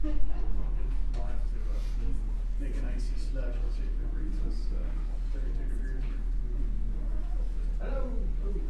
I'll have to make an icy slush. Let's see if it reads us 32 degrees. Hello. Ooh.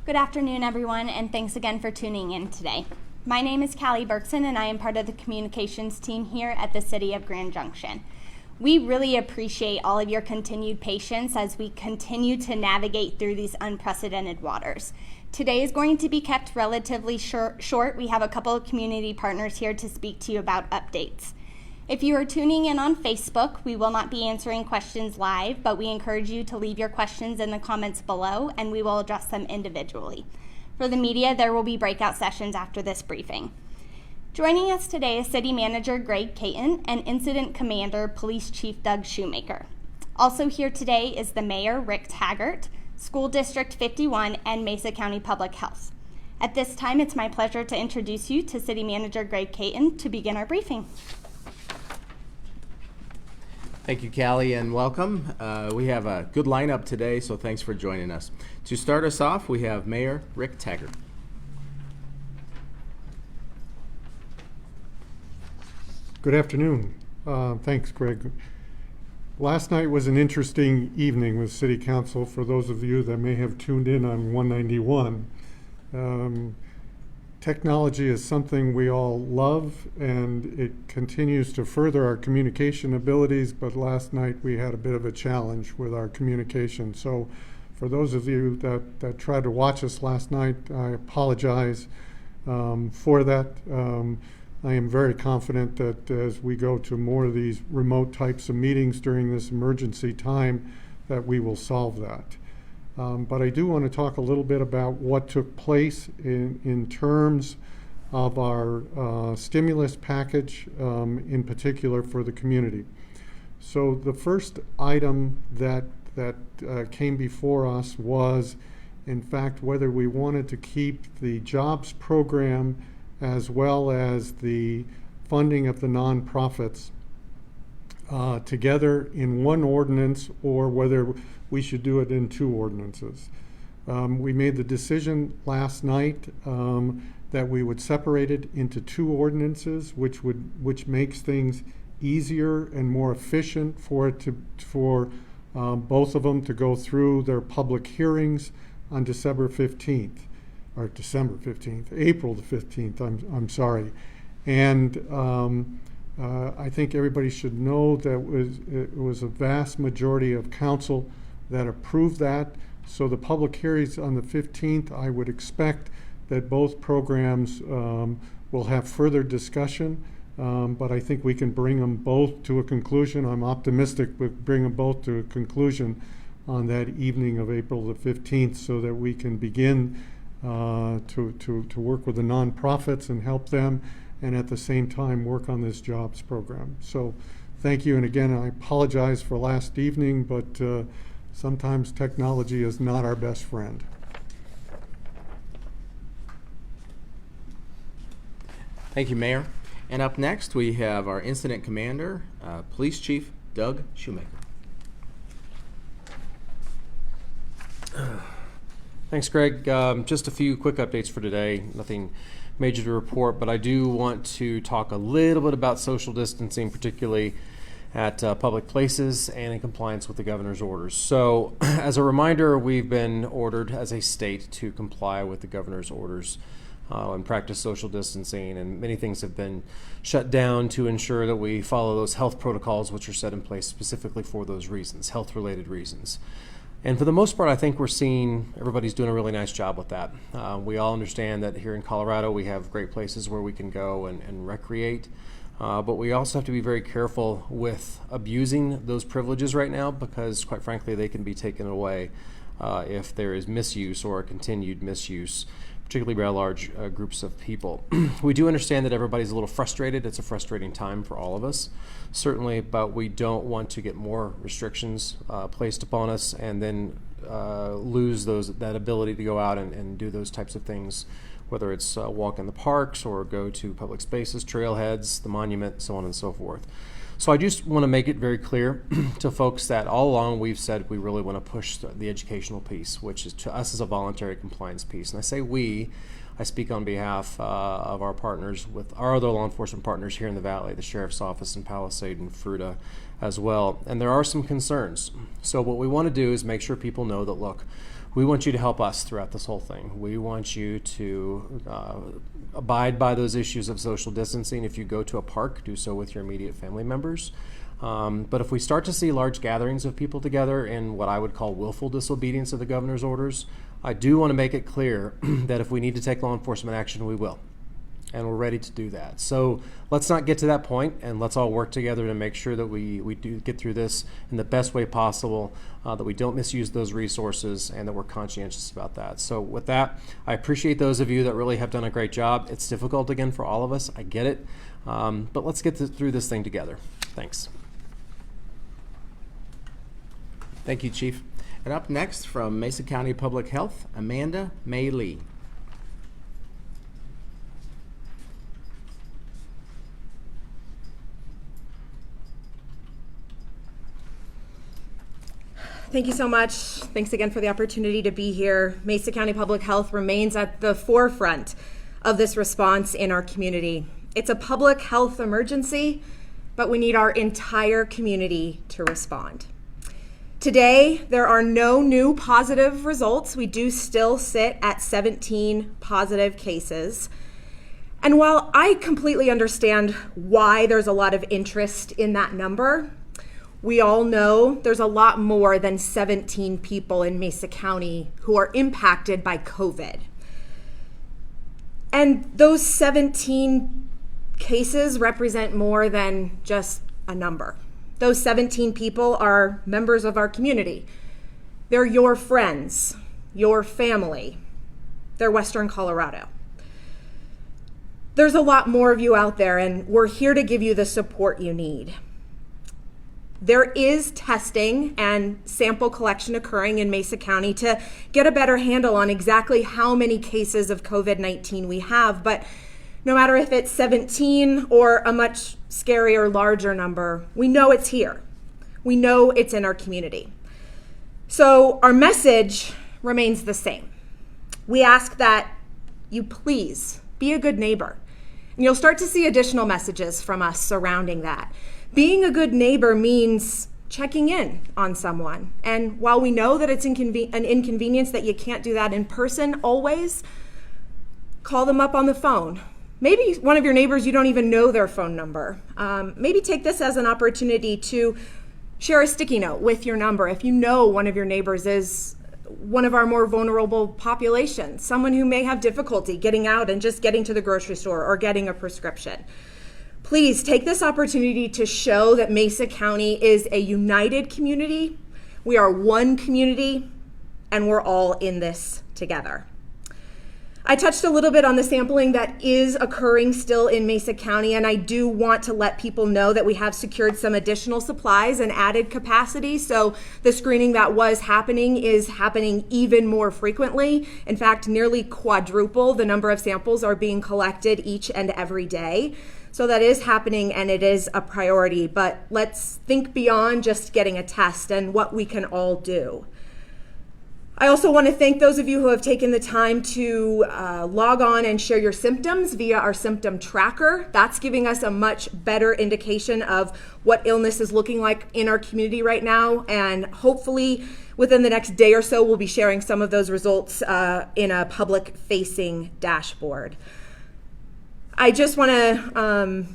Good afternoon, everyone, and thanks again for tuning in today. My name is Callie Berkson, and I am part of the communications team here at the City of Grand Junction. We really appreciate all of your continued patience as we continue to navigate through these unprecedented waters. Today is going to be kept relatively short. We have a couple of community partners here to speak to you about updates. If you are tuning in on Facebook, we will not be answering questions live, but we encourage you to leave your questions in the comments below, and we will address them individually. For the media, there will be breakout sessions after this briefing. Joining us today is City Manager Greg Caton and Incident Commander Police Chief Doug Shoemaker. Also here today is the Mayor, Rick Taggart, School District 51, and Mesa County Public Health. At this time, it's my pleasure to introduce you to City Manager Greg Caton to begin our briefing. Thank you, Callie, and welcome. We have a good lineup today, so thanks for joining us. To start us off, we have Mayor Rick Taggart. Good afternoon. Thanks, Greg. Last night was an interesting evening with City Council for those of you that may have tuned in on 191. Technology is something we all love, and it continues to further our communication abilities, but last night we had a bit of a challenge with our communication. So for those of you that tried to watch us last night, I apologize for that. I am very confident that as we go to more of these remote types of meetings during this emergency time, that we will solve that. But I do want to talk a little bit about what took place in terms of our stimulus package, in particular for the community. So the first item that came before us was, in fact, whether we wanted to keep the jobs program as well as the funding of the nonprofits together in one ordinance, or whether we should do it in two ordinances. We made the decision last night that we would separate it into two ordinances, which makes things easier and more efficient for both of them to go through their public hearings on April the 15th, I'm sorry. And I think everybody should know that it was a vast majority of council that approved that. So the public hearings on the 15th, I would expect that both programs will have further discussion, but I think we can bring them both to a conclusion. I'm optimistic we'll bring them both to a conclusion on that evening of April the 15th, so that we can begin to work with the nonprofits and help them, and at the same time work on this jobs program. So thank you, and again, I apologize for last evening, but sometimes technology is not our best friend. Thank you, Mayor. And up next, we have our Incident Commander, Police Chief Doug Shoemaker. Thanks, Greg. Just a few quick updates for today. Nothing major to report, but I do want to talk a little bit about social distancing, particularly at public places and in compliance with the governor's orders. So as a reminder, we've been ordered as a state to comply with the governor's orders and practice social distancing, and many things have been shut down to ensure that we follow those health protocols which are set in place specifically for those reasons, health-related reasons. And for the most part, I think we're seeing everybody's doing a really nice job with that. We all understand that here in Colorado we have great places where we can go and recreate. But we also have to be very careful with abusing those privileges right now, because quite frankly they can be taken away if there is misuse or a continued misuse, particularly by large groups of people. We do understand that everybody's a little frustrated. It's a frustrating time for all of us, certainly, but we don't want to get more restrictions placed upon us and then lose that ability to go out and do those types of things, whether it's walk in the parks or go to public spaces, trailheads, the monument, so on and so forth. So I just want to make it very clear to folks that all along we've said we really want to push the educational piece, which is to us is a voluntary compliance piece. And I say we, I speak on behalf of our partners with our other law enforcement partners here in the Valley, the Sheriff's Office in Palisade and Fruita as well. And there are some concerns. So what we want to do is make sure people know that, look, we want you to help us throughout this whole thing. We want you to abide by those issues of social distancing. If you go to a park, do so with your immediate family members. But if we start to see large gatherings of people together in what I would call willful disobedience of the governor's orders, I do want to make it clear that if we need to take law enforcement action, we will. And we're ready to do that. So let's not get to that point, and let's all work together to make sure that we do get through this in the best way possible, that we don't misuse those resources, and that we're conscientious about that. So with that, I appreciate those of you that really have done a great job. It's difficult, again, for all of us. I get it. But let's get through this thing together. Thanks. Thank you, Chief. And up next from Mesa County Public Health, Amanda Meili. Thank you so much. Thanks again for the opportunity to be here. Mesa County Public Health remains at the forefront of this response in our community. It's a public health emergency, but we need our entire community to respond. Today, there are no new positive results. We do still sit at 17 positive cases. And while I completely understand why there's a lot of interest in that number, we all know there's a lot more than 17 people in Mesa County who are impacted by COVID. And those 17 cases represent more than just a number. Those 17 people are members of our community. They're your friends, your family. They're Western Colorado. There's a lot more of you out there, and we're here to give you the support you need. There is testing and sample collection occurring in Mesa County to get a better handle on exactly how many cases of COVID-19 we have, but no matter if it's 17 or a much scarier, larger number, we know it's here. We know it's in our community. So our message remains the same. We ask that you please be a good neighbor. And you'll start to see additional messages from us surrounding that. Being a good neighbor means checking in on someone. And while we know that it's an inconvenience that you can't do that in person always, call them up on the phone. Maybe one of your neighbors, you don't even know their phone number. Maybe take this as an opportunity to share a sticky note with your number if you know one of your neighbors is one of our more vulnerable populations, someone who may have difficulty getting out and just getting to the grocery store or getting a prescription. Please take this opportunity to show that Mesa County is a united community. We are one community, and we're all in this together. I touched a little bit on the sampling that is occurring still in Mesa County, and I do want to let people know that we have secured some additional supplies and added capacity, so the screening that was happening is happening even more frequently. In fact, nearly quadruple the number of samples are being collected each and every day. So that is happening, and it is a priority, but let's think beyond just getting a test and what we can all do. I also want to thank those of you who have taken the time to log on and share your symptoms via our symptom tracker. That's giving us a much better indication of what illness is looking like in our community right now, and hopefully within the next day or so, we'll be sharing some of those results in a public-facing dashboard. I just want to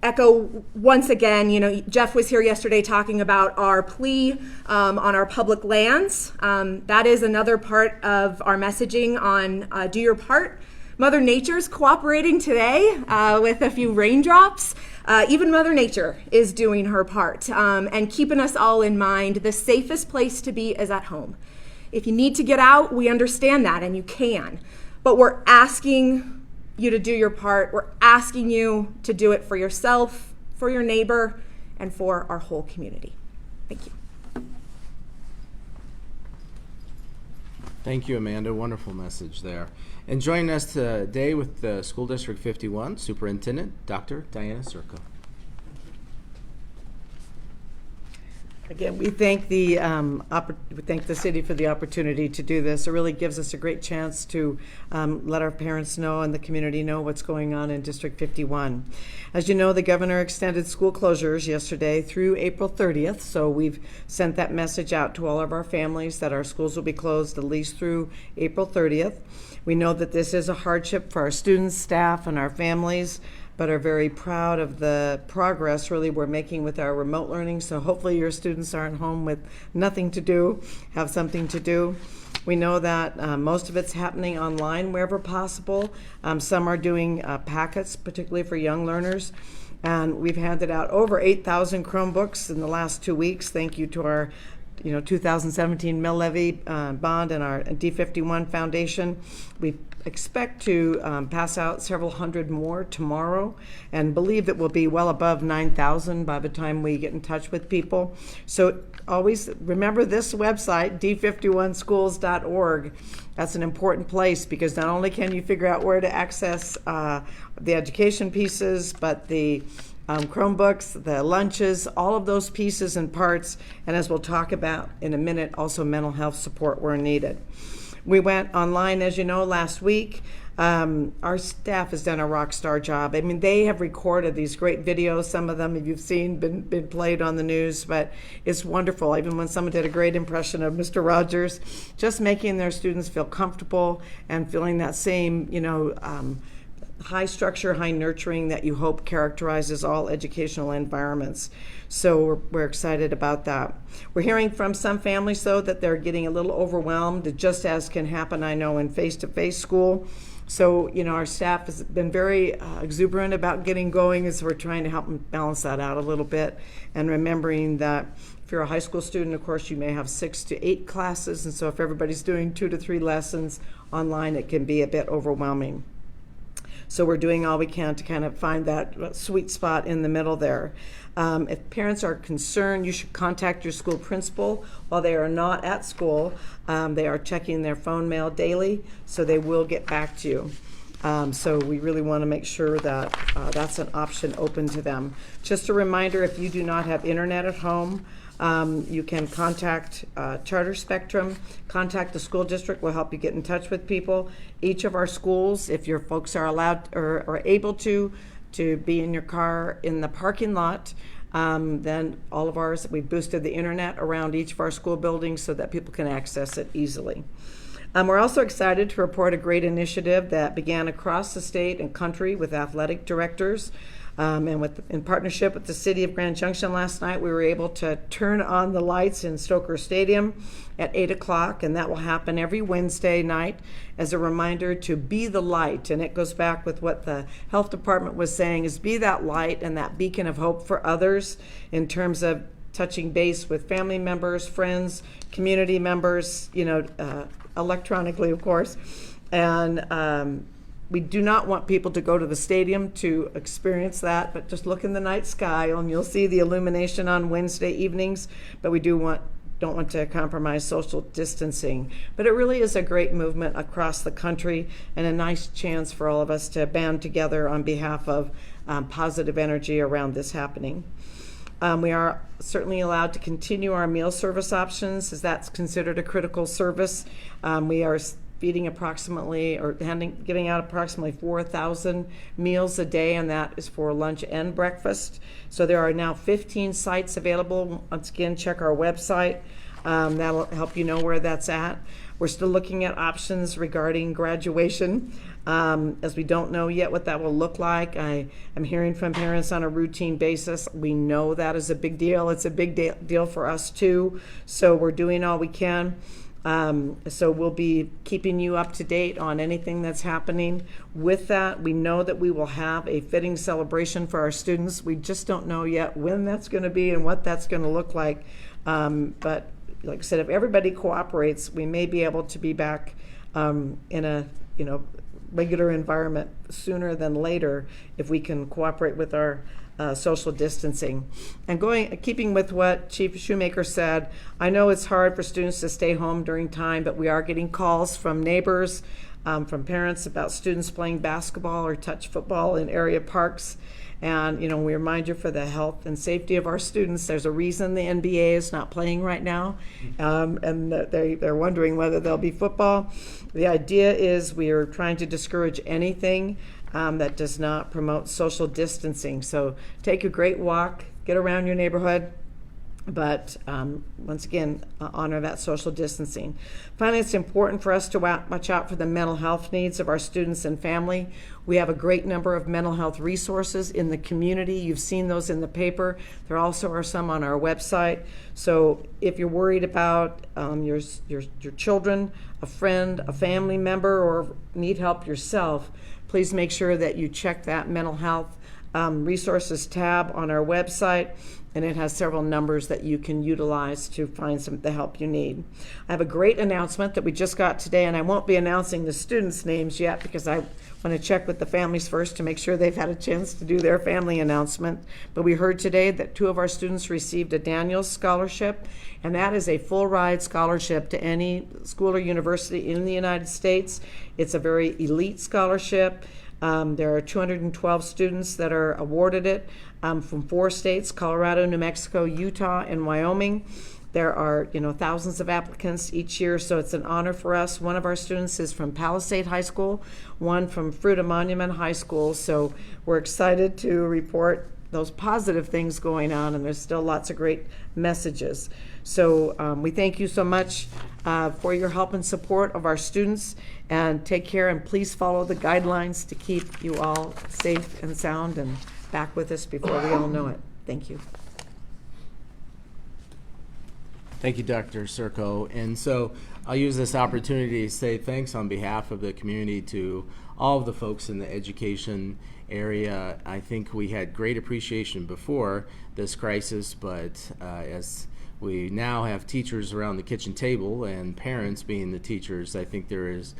echo once again, Jeff was here yesterday talking about our plea on our public lands. That is another part of our messaging on do your part. Mother Nature's cooperating today with a few raindrops. Even Mother Nature is doing her part and keeping us all in mind. The safest place to be is at home. If you need to get out, we understand that, and you can. But we're asking you to do your part. We're asking you to do it for yourself, for your neighbor, and for our whole community. Thank you. Thank you, Amanda. Wonderful message there. And joining us today with the School District 51 Superintendent, Dr. Diana Circo. Again, we thank we thank the city for the opportunity to do this. It really gives us a great chance to let our parents know and the community know what's going on in District 51. As you know, the governor extended school closures yesterday through April 30th, so we've sent that message out to all of our families that our schools will be closed at least through April 30th. We know that this is a hardship for our students, staff, and our families, but are very proud of the progress really we're making with our remote learning. So hopefully your students aren't home with nothing to do, have something to do. We know that most of it's happening online wherever possible. Some are doing packets, particularly for young learners. And we've handed out over 8,000 Chromebooks in the last 2 weeks. Thank you to our 2017 mill levy bond and our D51 Foundation. We expect to pass out several hundred more tomorrow and believe that we'll be well above 9,000 by the time we get in touch with people. So always remember this website, d51schools.org. That's an important place because not only can you figure out where to access the education pieces, but the Chromebooks, the lunches, all of those pieces and parts, and as we'll talk about in a minute, also mental health support where needed. We went online, as you know, last week. Our staff has done a rock star job. I mean, they have recorded these great videos. Some of them, if you've seen, been played on the news, but it's wonderful. Even when someone did a great impression of Mr. Rogers, just making their students feel comfortable and feeling that same, high structure, high nurturing that you hope characterizes all educational environments. So we're excited about that. We're hearing from some families, though, that they're getting a little overwhelmed, just as can happen, I know, in face-to-face school. So, our staff has been very exuberant about getting going as we're trying to help them balance that out a little bit. And remembering that if you're a high school student, of course, you may have 6 to 8 classes. And so if everybody's doing 2 to 3 lessons online, it can be a bit overwhelming. So we're doing all we can to kind of find that sweet spot in the middle there. If parents are concerned, you should contact your school principal. While they are not at school, they are checking their phone mail daily, so they will get back to you. So we really want to make sure that that's an option open to them. Just a reminder, if you do not have internet at home, you can contact Charter Spectrum, contact the school district, will help you get in touch with people. Each of our schools, if your folks are allowed or able to be in your car in the parking lot, then all of ours, we've boosted the internet around each of our school buildings so that people can access it easily. We're also excited to report a great initiative that began across the state and country with athletic directors. And in partnership with the City of Grand Junction last night, we were able to turn on the lights in Stoker Stadium at 8 o'clock, and that will happen every Wednesday night as a reminder to be the light. And it goes back with what the health department was saying, is be that light and that beacon of hope for others in terms of touching base with family members, friends, community members, electronically, of course. And we do not want people to go to the stadium to experience that, but just look in the night sky and you'll see the illumination on Wednesday evenings. But we don't want to compromise social distancing. But it really is a great movement across the country and a nice chance for all of us to band together on behalf of positive energy around this happening. We are certainly allowed to continue our meal service options, as that's considered a critical service. We are feeding approximately or giving out approximately 4,000 meals a day, and that is for lunch and breakfast. So there are now 15 sites available. Once again, check our website. That'll help you know where that's at. We're still looking at options regarding graduation, as we don't know yet what that will look like. I am hearing from parents on a routine basis. We know that is a big deal. It's a big deal for us too. So we're doing all we can. So we'll be keeping you up to date on anything that's happening with that. We know that we will have a fitting celebration for our students. We just don't know yet when that's going to be and what that's going to look like. But like I said, if everybody cooperates, we may be able to be back in a regular environment sooner than later if we can cooperate with our social distancing. And keeping with what Chief Shoemaker said, I know it's hard for students to stay home during time, but we are getting calls from neighbors from parents about students playing basketball or touch football in area parks. And, we remind you for the health and safety of our students. There's a reason the NBA is not playing right now, and they're wondering whether there'll be football. The idea is we are trying to discourage anything that does not promote social distancing. So take a great walk, get around your neighborhood, but once again, honor that social distancing. Finally, it's important for us to watch out for the mental health needs of our students and family. We have a great number of mental health resources in the community. You've seen those in the paper. There also are some on our website. So if you're worried about your children, a friend, a family member, or need help yourself, please make sure that you check that mental health resources tab on our website, and it has several numbers that you can utilize to find the help you need. I have a great announcement that we just got today, and I won't be announcing the students' names yet because I want to check with the families first to make sure they've had a chance to do their family announcement. But we heard today that 2 of our students received a Daniels Scholarship, and that is a full ride scholarship to any school or university in the United States. It's a very elite scholarship. There are 212 students that are awarded it from 4 states: Colorado, New Mexico, Utah, and Wyoming. There are, thousands of applicants each year, so it's an honor for us. One of our students is from Palisade High School, one from Fruita Monument High School, so we're excited to report those positive things going on, and there's still lots of great messages. So we thank you so much for your help and support of our students, and take care, and please follow the guidelines to keep you all safe and sound and back with us before we all know it. Thank you. Thank you, Dr. Serco. And so I'll use this opportunity to say thanks on behalf of the community to all of the folks in the education area. I think we had great appreciation before this crisis, but as we now have teachers around the kitchen table and parents being the teachers, I think there has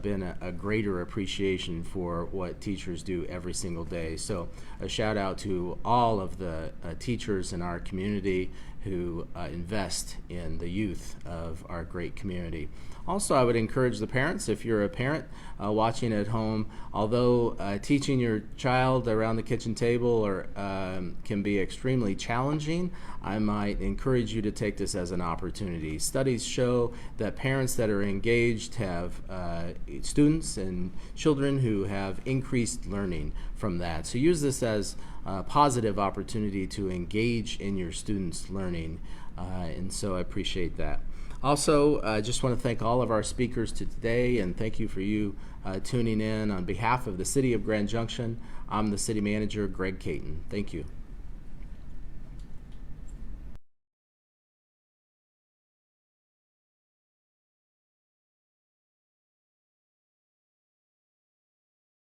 been a greater appreciation for what teachers do every single day. So a shout out to all of the teachers in our community who invest in the youth of our great community. Also, I would encourage the parents, if you're a parent watching at home, although teaching your child around the kitchen table can be extremely challenging, I might encourage you to take this as an opportunity. Studies show that parents that are engaged have students and children who have increased learning from that. So use this as a positive opportunity to engage in your students' learning, and so I appreciate that. Also, I just want to thank all of our speakers today, and thank you for you tuning in. On behalf of the City of Grand Junction, I'm the City Manager, Greg Caton. Thank you.